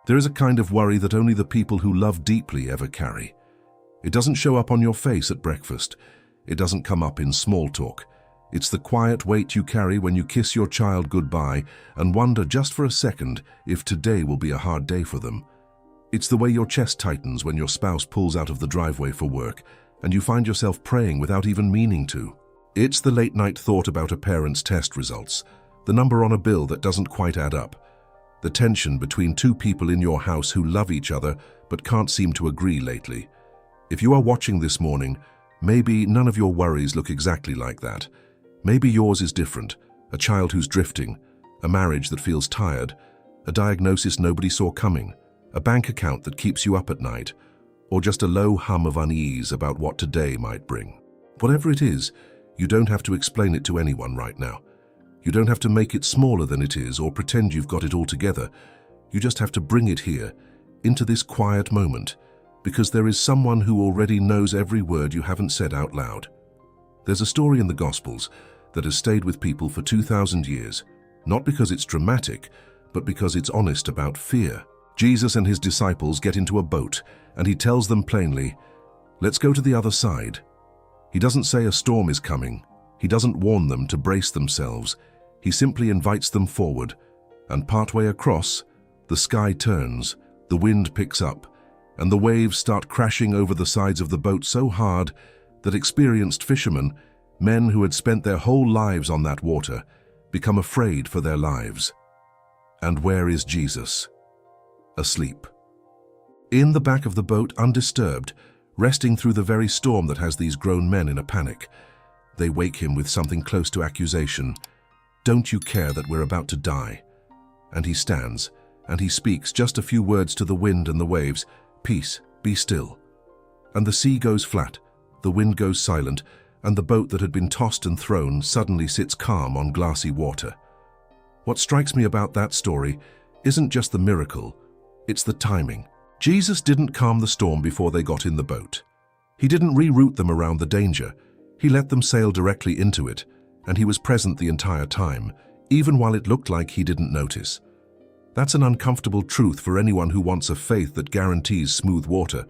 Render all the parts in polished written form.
There is a kind of worry that only the people who love deeply ever carry. It doesn't show up on your face at breakfast. It doesn't come up in small talk. It's the quiet weight you carry when you kiss your child goodbye and wonder just for a second if today will be a hard day for them. It's the way your chest tightens when your spouse pulls out of the driveway for work and you find yourself praying without even meaning to. It's the late-night thought about a parent's test results, the number on a bill that doesn't quite add up, the tension between two people in your house who love each other but can't seem to agree lately. If you are watching this morning, maybe none of your worries look exactly like that. Maybe yours is different, a child who's drifting, a marriage that feels tired, a diagnosis nobody saw coming, a bank account that keeps you up at night, or just a low hum of unease about what today might bring. Whatever it is, you don't have to explain it to anyone right now. You don't have to make it smaller than it is or pretend you've got it all together. You just have to bring it here, into this quiet moment, because there is someone who already knows every word you haven't said out loud. There's a story in the Gospels that has stayed with people for 2,000 years, not because it's dramatic, but because it's honest about fear. Jesus and his disciples get into a boat, and he tells them plainly, "Let's go to the other side." He doesn't say a storm is coming. He doesn't warn them to brace themselves. He simply invites them forward, and partway across, the sky turns, the wind picks up, and the waves start crashing over the sides of the boat so hard that experienced fishermen, men who had spent their whole lives on that water, become afraid for their lives. And where is Jesus? Asleep. In the back of the boat, undisturbed, resting through the very storm that has these grown men in a panic. They wake him with something close to accusation. "Don't you care that we're about to die?" And he stands, and he speaks just a few words to the wind and the waves. "Peace, be still." And the sea goes flat, the wind goes silent, and the boat that had been tossed and thrown suddenly sits calm on glassy water. What strikes me about that story isn't just the miracle, it's the timing. Jesus didn't calm the storm before they got in the boat. He didn't reroute them around the danger. He let them sail directly into it, and he was present the entire time, even while it looked like he didn't notice. That's an uncomfortable truth for anyone who wants a faith that guarantees smooth water.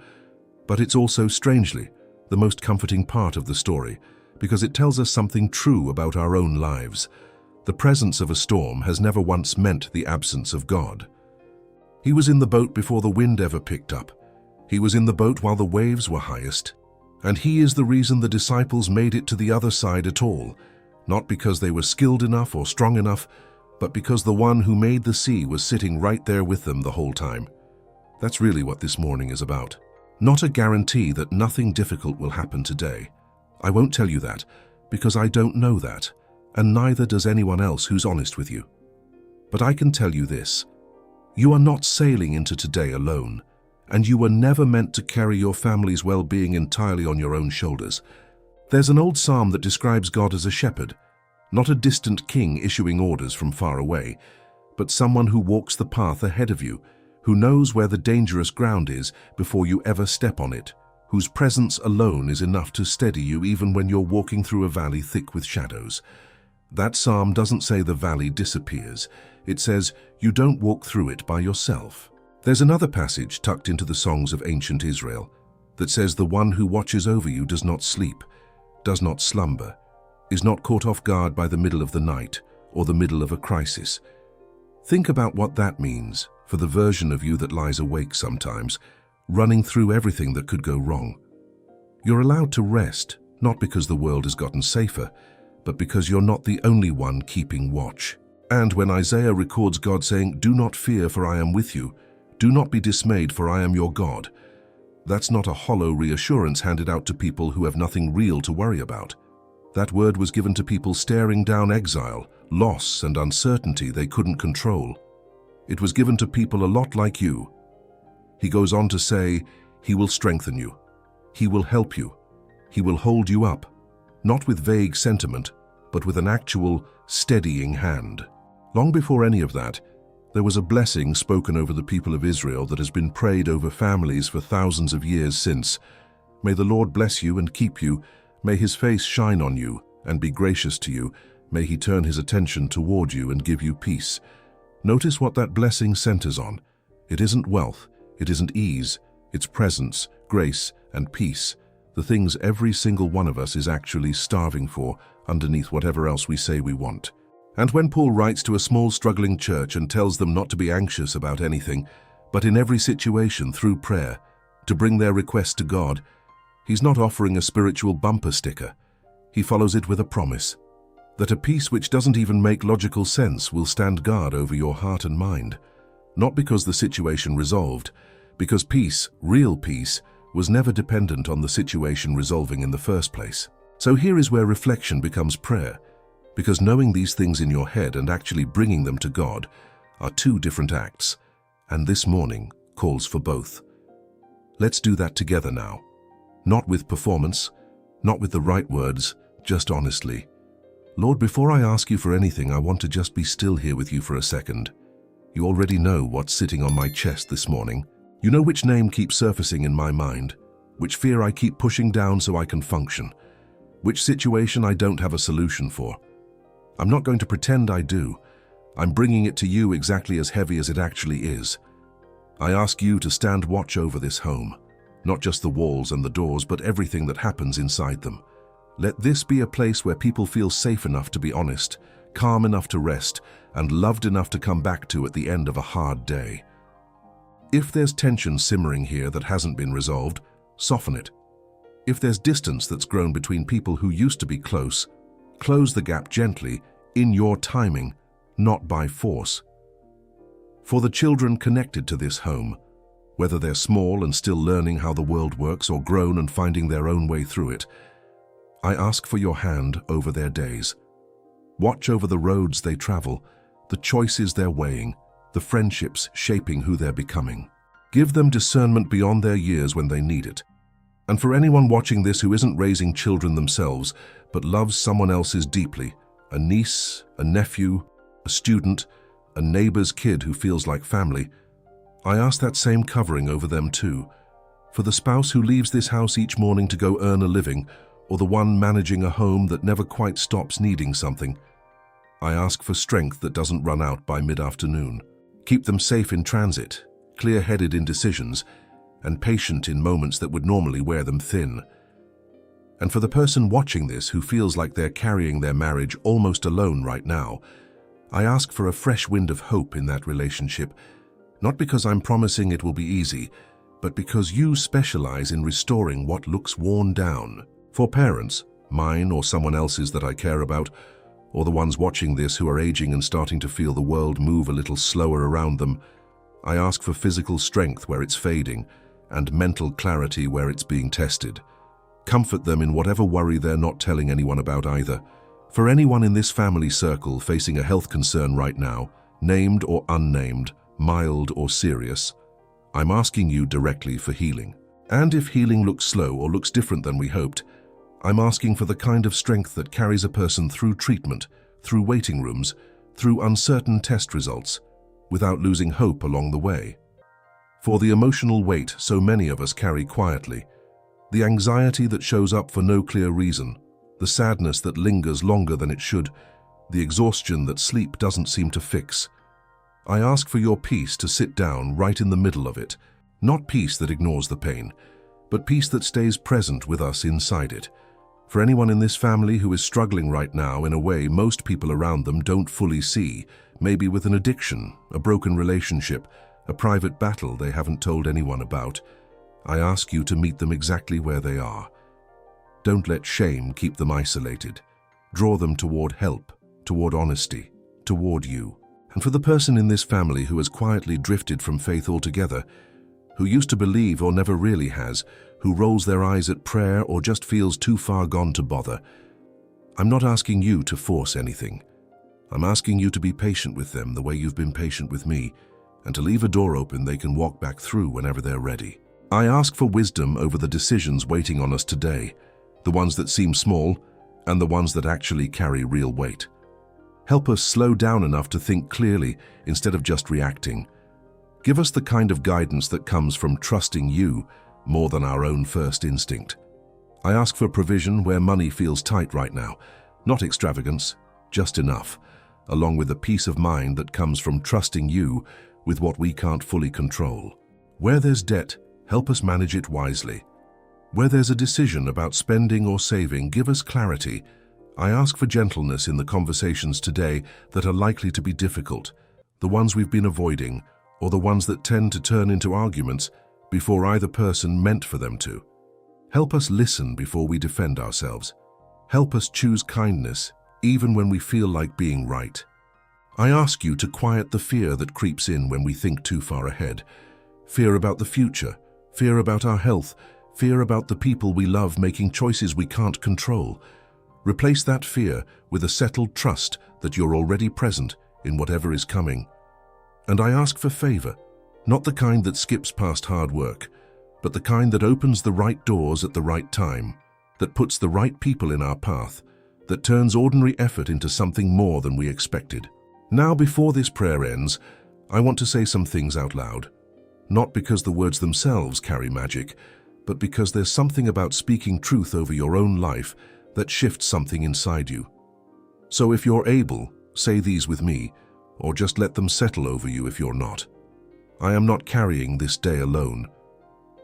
But it's also, strangely, the most comforting part of the story, because it tells us something true about our own lives. The presence of a storm has never once meant the absence of God. He was in the boat before the wind ever picked up. He was in the boat while the waves were highest. And he is the reason the disciples made it to the other side at all, not because they were skilled enough or strong enough, but because the one who made the sea was sitting right there with them the whole time. That's really what this morning is about. Not a guarantee that nothing difficult will happen today. I won't tell you that, because I don't know that, and neither does anyone else who's honest with you. But I can tell you this: you are not sailing into today alone, and you were never meant to carry your family's well-being entirely on your own shoulders. There's an old psalm that describes God as a shepherd, not a distant king issuing orders from far away, but someone who walks the path ahead of you, who knows where the dangerous ground is before you ever step on it, whose presence alone is enough to steady you even when you're walking through a valley thick with shadows. That psalm doesn't say the valley disappears. It says you don't walk through it by yourself. There's another passage tucked into the songs of ancient Israel that says the one who watches over you does not sleep, does not slumber, is not caught off guard by the middle of the night or the middle of a crisis. Think about what that means for the version of you that lies awake sometimes, running through everything that could go wrong. You're allowed to rest, not because the world has gotten safer, but because you're not the only one keeping watch. And when Isaiah records God saying, "Do not fear, for I am with you. Do not be dismayed, for I am your God," that's not a hollow reassurance handed out to people who have nothing real to worry about. That word was given to people staring down exile, loss, and uncertainty they couldn't control. It was given to people a lot like you. He goes on to say, He will strengthen you. He will help you. He will hold you up, not with vague sentiment, but with an actual, steadying hand. Long before any of that, there was a blessing spoken over the people of Israel that has been prayed over families for thousands of years since. May the Lord bless you and keep you. May His face shine on you and be gracious to you. May He turn His attention toward you and give you peace. Notice what that blessing centers on. It isn't wealth, it isn't ease, it's presence, grace, and peace, the things every single one of us is actually starving for underneath whatever else we say we want. And when Paul writes to a small struggling church and tells them not to be anxious about anything, but in every situation through prayer, to bring their requests to God, he's not offering a spiritual bumper sticker. He follows it with a promise that a peace which doesn't even make logical sense will stand guard over your heart and mind. Not because the situation resolved, because peace, real peace, was never dependent on the situation resolving in the first place. So here is where reflection becomes prayer, because knowing these things in your head and actually bringing them to God are two different acts, and this morning calls for both. Let's do that together now. Not with performance, not with the right words, just honestly. Lord, before I ask you for anything, I want to just be still here with you for a second. You already know what's sitting on my chest this morning. You know which name keeps surfacing in my mind, which fear I keep pushing down so I can function, which situation I don't have a solution for. I'm not going to pretend I do. I'm bringing it to you exactly as heavy as it actually is. I ask you to stand watch over this home, not just the walls and the doors, but everything that happens inside them. Let this be a place where people feel safe enough to be honest, calm enough to rest, and loved enough to come back to at the end of a hard day. If there's tension simmering here that hasn't been resolved, soften it. If there's distance that's grown between people who used to be close, close the gap gently, in your timing, not by force. For the children connected to this home, whether they're small and still learning how the world works or grown and finding their own way through it, I ask for your hand over their days. Watch over the roads they travel, the choices they're weighing, the friendships shaping who they're becoming. Give them discernment beyond their years when they need it. And for anyone watching this who isn't raising children themselves, but loves someone else's deeply, a niece, a nephew, a student, a neighbor's kid who feels like family, I ask that same covering over them too. For the spouse who leaves this house each morning to go earn a living, or the one managing a home that never quite stops needing something, I ask for strength that doesn't run out by mid-afternoon. Keep them safe in transit, clear-headed in decisions, and patient in moments that would normally wear them thin. And for the person watching this who feels like they're carrying their marriage almost alone right now, I ask for a fresh wind of hope in that relationship, not because I'm promising it will be easy, but because you specialize in restoring what looks worn down. For parents, mine or someone else's that I care about, or the ones watching this who are aging and starting to feel the world move a little slower around them, I ask for physical strength where it's fading, and mental clarity where it's being tested. Comfort them in whatever worry they're not telling anyone about either. For anyone in this family circle facing a health concern right now, named or unnamed, mild or serious, I'm asking you directly for healing. And if healing looks slow or looks different than we hoped, I'm asking for the kind of strength that carries a person through treatment, through waiting rooms, through uncertain test results, without losing hope along the way. For the emotional weight so many of us carry quietly, the anxiety that shows up for no clear reason, the sadness that lingers longer than it should, the exhaustion that sleep doesn't seem to fix, I ask for your peace to sit down right in the middle of it, not peace that ignores the pain, but peace that stays present with us inside it. For anyone in this family who is struggling right now in a way most people around them don't fully see, maybe with an addiction, a broken relationship, a private battle they haven't told anyone about, I ask you to meet them exactly where they are. Don't let shame keep them isolated. Draw them toward help, toward honesty, toward you. And for the person in this family who has quietly drifted from faith altogether, who used to believe or never really has, who rolls their eyes at prayer or just feels too far gone to bother, I'm not asking you to force anything. I'm asking you to be patient with them the way you've been patient with me, and to leave a door open they can walk back through whenever they're ready. I ask for wisdom over the decisions waiting on us today, the ones that seem small and the ones that actually carry real weight. Help us slow down enough to think clearly instead of just reacting. Give us the kind of guidance that comes from trusting you more than our own first instinct. I ask for provision where money feels tight right now, not extravagance, just enough, along with the peace of mind that comes from trusting you with what we can't fully control. Where there's debt, help us manage it wisely. Where there's a decision about spending or saving, give us clarity. I ask for gentleness in the conversations today that are likely to be difficult, the ones we've been avoiding, or the ones that tend to turn into arguments before either person meant for them to. Help us listen before we defend ourselves. Help us choose kindness, even when we feel like being right. I ask you to quiet the fear that creeps in when we think too far ahead. Fear about the future, fear about our health, fear about the people we love making choices we can't control. Replace that fear with a settled trust that you're already present in whatever is coming. And I ask for favor, not the kind that skips past hard work, but the kind that opens the right doors at the right time, that puts the right people in our path, that turns ordinary effort into something more than we expected. Now, before this prayer ends, I want to say some things out loud. Not because the words themselves carry magic, but because there's something about speaking truth over your own life that shifts something inside you. So if you're able, say these with me, or just let them settle over you if you're not. I am not carrying this day alone.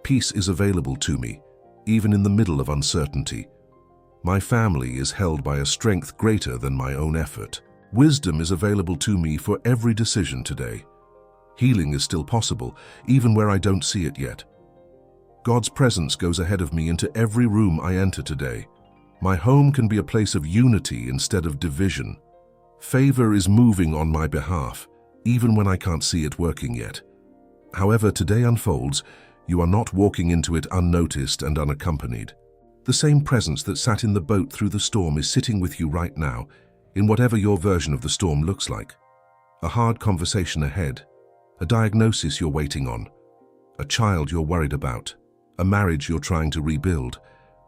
Peace is available to me, even in the middle of uncertainty. My family is held by a strength greater than my own effort. Wisdom is available to me for every decision today. Healing is still possible, even where I don't see it yet. God's presence goes ahead of me into every room I enter today. My home can be a place of unity instead of division. Favor is moving on my behalf, even when I can't see it working yet. However today unfolds, you are not walking into it unnoticed and unaccompanied. The same presence that sat in the boat through the storm is sitting with you right now, in whatever your version of the storm looks like. A hard conversation ahead, a diagnosis you're waiting on, a child you're worried about, a marriage you're trying to rebuild,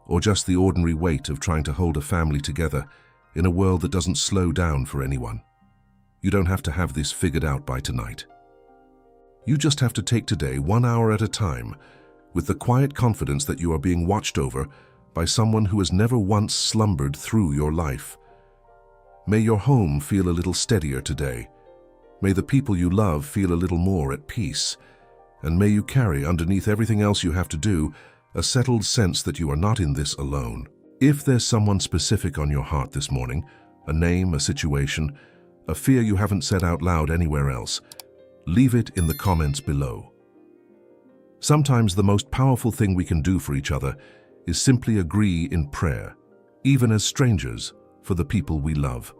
or just the ordinary weight of trying to hold a family together in a world that doesn't slow down for anyone. You don't have to have this figured out by tonight. You just have to take today 1 hour at a time, with the quiet confidence that you are being watched over by someone who has never once slumbered through your life. May your home feel a little steadier today. May the people you love feel a little more at peace. And may you carry underneath everything else you have to do a settled sense that you are not in this alone. If there's someone specific on your heart this morning, a name, a situation, a fear you haven't said out loud anywhere else, leave it in the comments below. Sometimes the most powerful thing we can do for each other is simply agree in prayer, even as strangers, for the people we love.